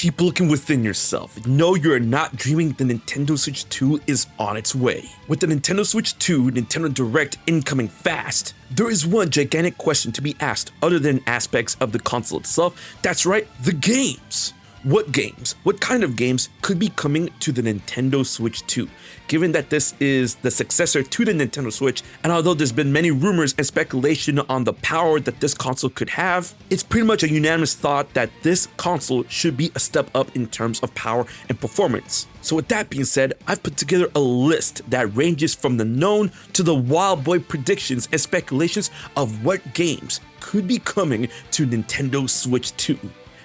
Keep looking within yourself. No, you're not dreaming. The Nintendo Switch 2 is on its way. With the Nintendo Switch 2 Nintendo Direct incoming fast, there is one gigantic question to be asked other than aspects of the console itself. That's right, the games. What games, what kind of games could be coming to the Nintendo Switch 2? Given that this is the successor to the Nintendo Switch, and although there's been many rumors and speculation on the power that this console could have, it's pretty much a unanimous thought that this console should be a step up in terms of power and performance. So with that being said, I've put together a list that ranges from the known to the wild boy predictions and speculations of what games could be coming to Nintendo Switch 2.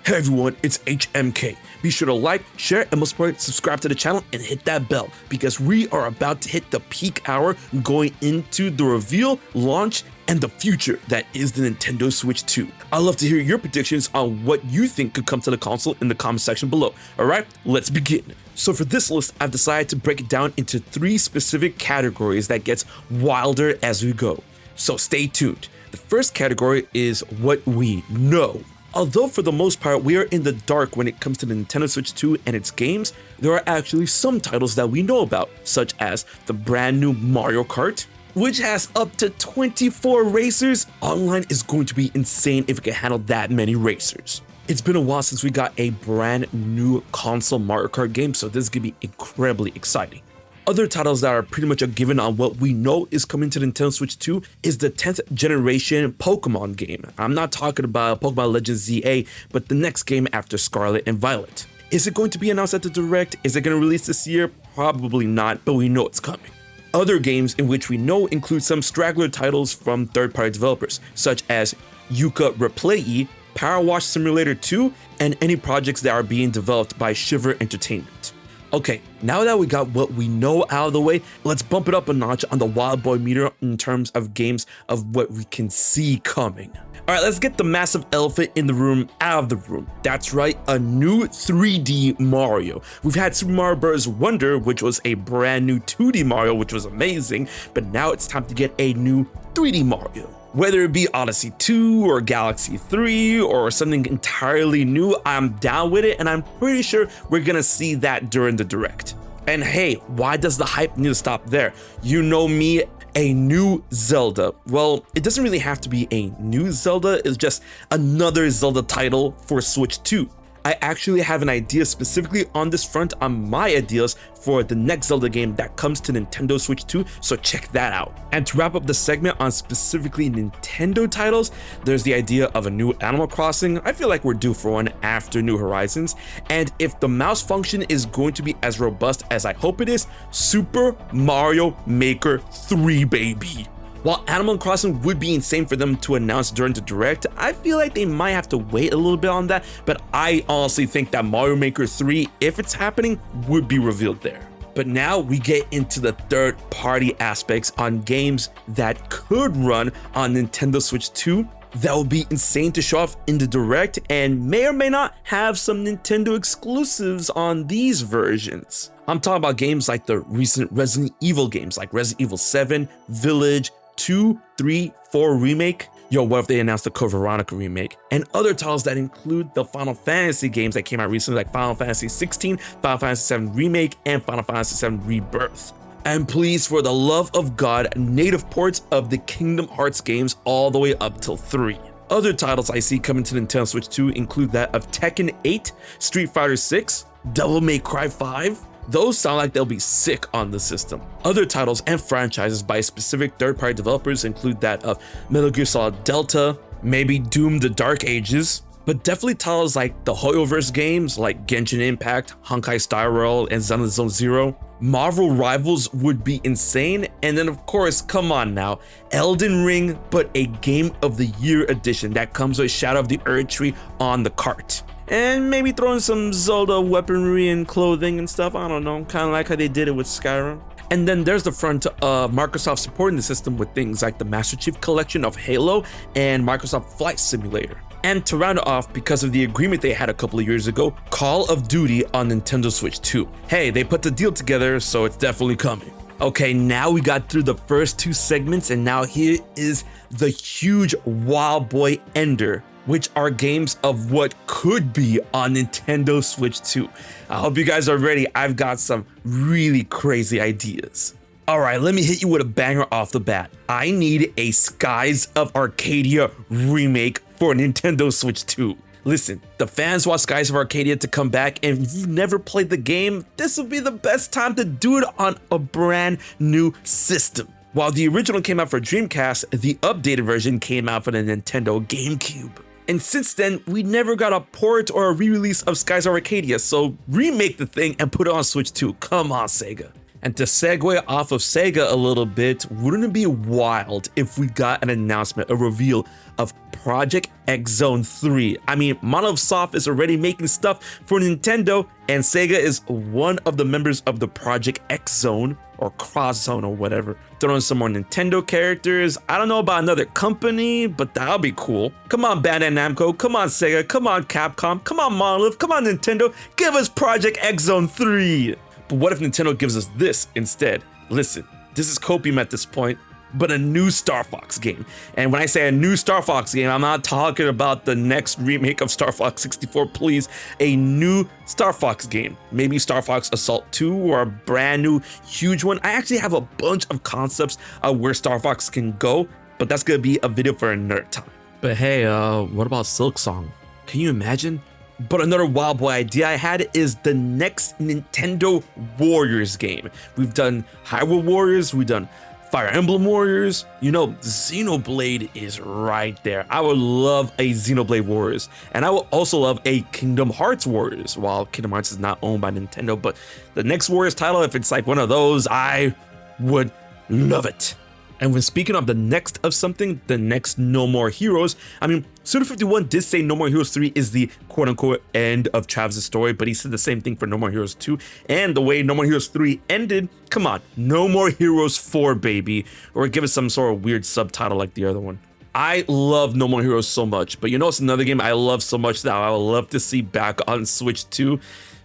Hey everyone, it's HMK. Be sure to like, share, and most importantly, subscribe to the channel and hit that bell because we are about to hit the peak hour going into the reveal, launch, and the future that is the Nintendo Switch 2. I'd love to hear your predictions on what you think could come to the console in the comment section below. Alright, let's begin. So for this list, I've decided to break it down into 3 specific categories that gets wilder as we go. So stay tuned. The first category is what we know. Although for the most part we are in the dark when it comes to the Nintendo Switch 2 and its games, there are actually some titles that we know about, such as the brand new Mario Kart, which has up to 24 racers. Online is going to be insane if it can handle that many racers. It's been a while since we got a brand new console Mario Kart game, so this is going to be incredibly exciting. Other titles that are pretty much a given on what we know is coming to Nintendo Switch 2 is the 10th generation Pokemon game. I'm not talking about Pokemon Legends ZA, but the next game after Scarlet and Violet. Is it going to be announced at the Direct? Is it going to release this year? Probably not, but we know it's coming. Other games in which we know include some straggler titles from third-party developers, such as Yuka Replay, Power Wash Simulator 2, and any projects that are being developed by Shiver Entertainment. Okay, now that we got what we know out of the way, let's bump it up a notch on the Wild Boy meter in terms of games of what we can see coming. Alright, let's get the massive elephant in the room out of the room. That's right, a new 3D Mario. We've had Super Mario Bros. Wonder, which was a brand new 2D Mario, which was amazing, but now it's time to get a new 3D Mario. Whether it be Odyssey 2 or Galaxy 3 or something entirely new, I'm down with it, and I'm pretty sure we're gonna see that during the Direct. And hey, why does the hype need to stop there? You know me, a new Zelda. Well, it doesn't really have to be a new Zelda, it's just another Zelda title for Switch 2. I actually have an idea specifically on this front on my ideas for the next Zelda game that comes to Nintendo Switch 2, so check that out. And to wrap up the segment on specifically Nintendo titles, there's the idea of a new Animal Crossing. I feel like we're due for one after New Horizons, and if the mouse function is going to be as robust as I hope it is, Super Mario Maker 3, baby. While Animal Crossing would be insane for them to announce during the Direct, I feel like they might have to wait a little bit on that, but I honestly think that Mario Maker 3, if it's happening, would be revealed there. But now we get into the third-party aspects on games that could run on Nintendo Switch 2 that would be insane to show off in the Direct and may or may not have some Nintendo exclusives on these versions. I'm talking about games like the recent Resident Evil games like Resident Evil 7, Village, 2, 3, 4 remake. Yo, what if they announced the Code Veronica remake? And other titles that include the Final Fantasy games that came out recently like Final Fantasy 16, Final Fantasy 7 Remake, and Final Fantasy 7 Rebirth. And please, for the love of God, native ports of the Kingdom Hearts games all the way up till 3. Other titles I see coming to Nintendo Switch 2 include that of Tekken 8, Street Fighter 6, Devil May Cry 5, Those sound like they'll be sick on the system. Other titles and franchises by specific third-party developers include that of Metal Gear Solid Delta, maybe Doom the Dark Ages, but definitely titles like the Hoyoverse games like Genshin Impact, Honkai Star Rail, and Zenless Zone Zero. Marvel Rivals would be insane, and then of course, come on now, Elden Ring, but a Game of the Year edition that comes with Shadow of the Erdtree on the cart. And maybe throw in some Zelda weaponry and clothing and stuff, I don't know, kind of like how they did it with Skyrim. And then there's the front of Microsoft supporting the system with things like the Master Chief Collection of Halo and Microsoft Flight Simulator. And to round it off, because of the agreement they had a couple of years ago, Call of Duty on Nintendo Switch 2. Hey, they put the deal together, so it's definitely coming. Okay, now we got through the first two segments, and now here is the huge wild boy ender which are games of what could be on Nintendo Switch 2. I hope you guys are ready. I've got some really crazy ideas. All right, let me hit you with a banger off the bat. I need a Skies of Arcadia remake for Nintendo Switch 2. Listen, the fans want Skies of Arcadia to come back, and if you've never played the game, this would be the best time to do it on a brand new system. While the original came out for Dreamcast, the updated version came out for the Nintendo GameCube. And since then, we never got a port or a re-release of Skies of Arcadia, so remake the thing and put it on Switch 2. Come on, Sega. And to segue off of Sega a little bit, wouldn't it be wild if we got an announcement, a reveal of Project X Zone 3? I mean, Monolith Soft is already making stuff for Nintendo, and Sega is one of the members of the Project X Zone, or Cross Zone or whatever. Throwing some more Nintendo characters. I don't know about another company, but that'll be cool. Come on, Bandai Namco. Come on, Sega. Come on, Capcom. Come on, Monolith. Come on, Nintendo. Give us Project X Zone 3. But what if Nintendo gives us this instead? Listen, this is copium at this point, but a new Star Fox game. And when I say a new Star Fox game, I'm not talking about the next remake of Star Fox 64, please. A new Star Fox game. Maybe Star Fox Assault 2 or a brand new huge one. I actually have a bunch of concepts of where Star Fox can go, but that's gonna be a video for a nerd time. But hey, what about Silksong? Can you imagine? But another wild boy idea I had is the next Nintendo Warriors game. We've done Hyrule Warriors, we've done Fire Emblem Warriors. You know, Xenoblade is right there. I would love a Xenoblade Warriors. And I would also love a Kingdom Hearts Warriors. While Kingdom Hearts is not owned by Nintendo, but the next Warriors title, if it's like one of those, I would love it. And when speaking of the next of something, the next No More Heroes, I mean, Suda51 did say No More Heroes 3 is the quote-unquote end of Travis' story, but he said the same thing for No More Heroes 2. And the way No More Heroes 3 ended, come on, No More Heroes 4, baby. Or give it some sort of weird subtitle like the other one. I love No More Heroes so much, but you know it's another game I love so much that I would love to see back on Switch 2?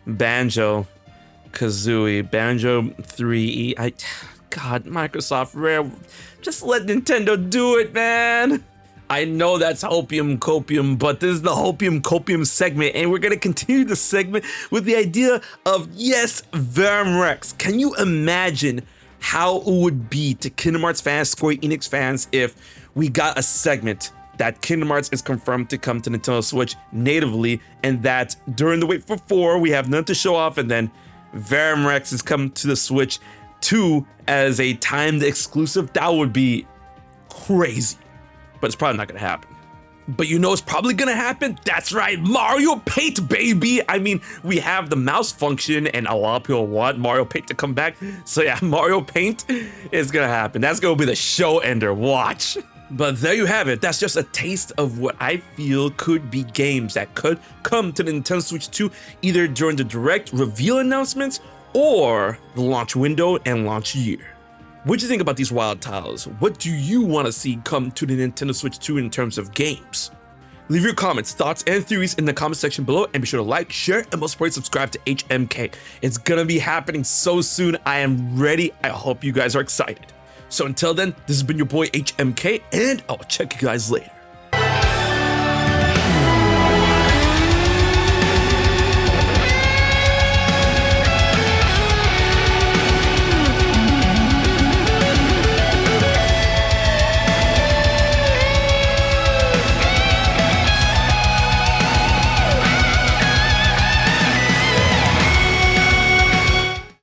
Banjo-Kazooie, Banjo 3E. God, Microsoft Rare, just let Nintendo do it, man. I know that's Hopium Copium, but this is the Hopium Copium segment, and we're gonna continue the segment with the idea of, yes, Vermrex. Can you imagine how it would be to Kingdom Hearts fans, Square Enix fans, if we got a segment that Kingdom Hearts is confirmed to come to Nintendo Switch natively, and that during the wait for 4, we have none to show off, and then Vermrex is coming to the Switch 2 as a timed exclusive? That would be crazy, but it's probably not gonna happen. But you know it's probably gonna happen? That's right, Mario Paint, baby! I mean, we have the mouse function and a lot of people want Mario Paint to come back. So yeah, Mario Paint is gonna happen. That's gonna be the show ender, watch. But there you have it. That's just a taste of what I feel could be games that could come to the Nintendo Switch 2 either during the direct reveal announcements or the launch window and launch year. What do you think about these wild titles? What do you want to see come to the Nintendo Switch 2 in terms of games? Leave your comments, thoughts, and theories in the comment section below, and be sure to like, share, and most importantly, subscribe to HMK. It's gonna be happening so soon. I am ready. I hope you guys are excited. So until then, this has been your boy HMK, and I'll check you guys later.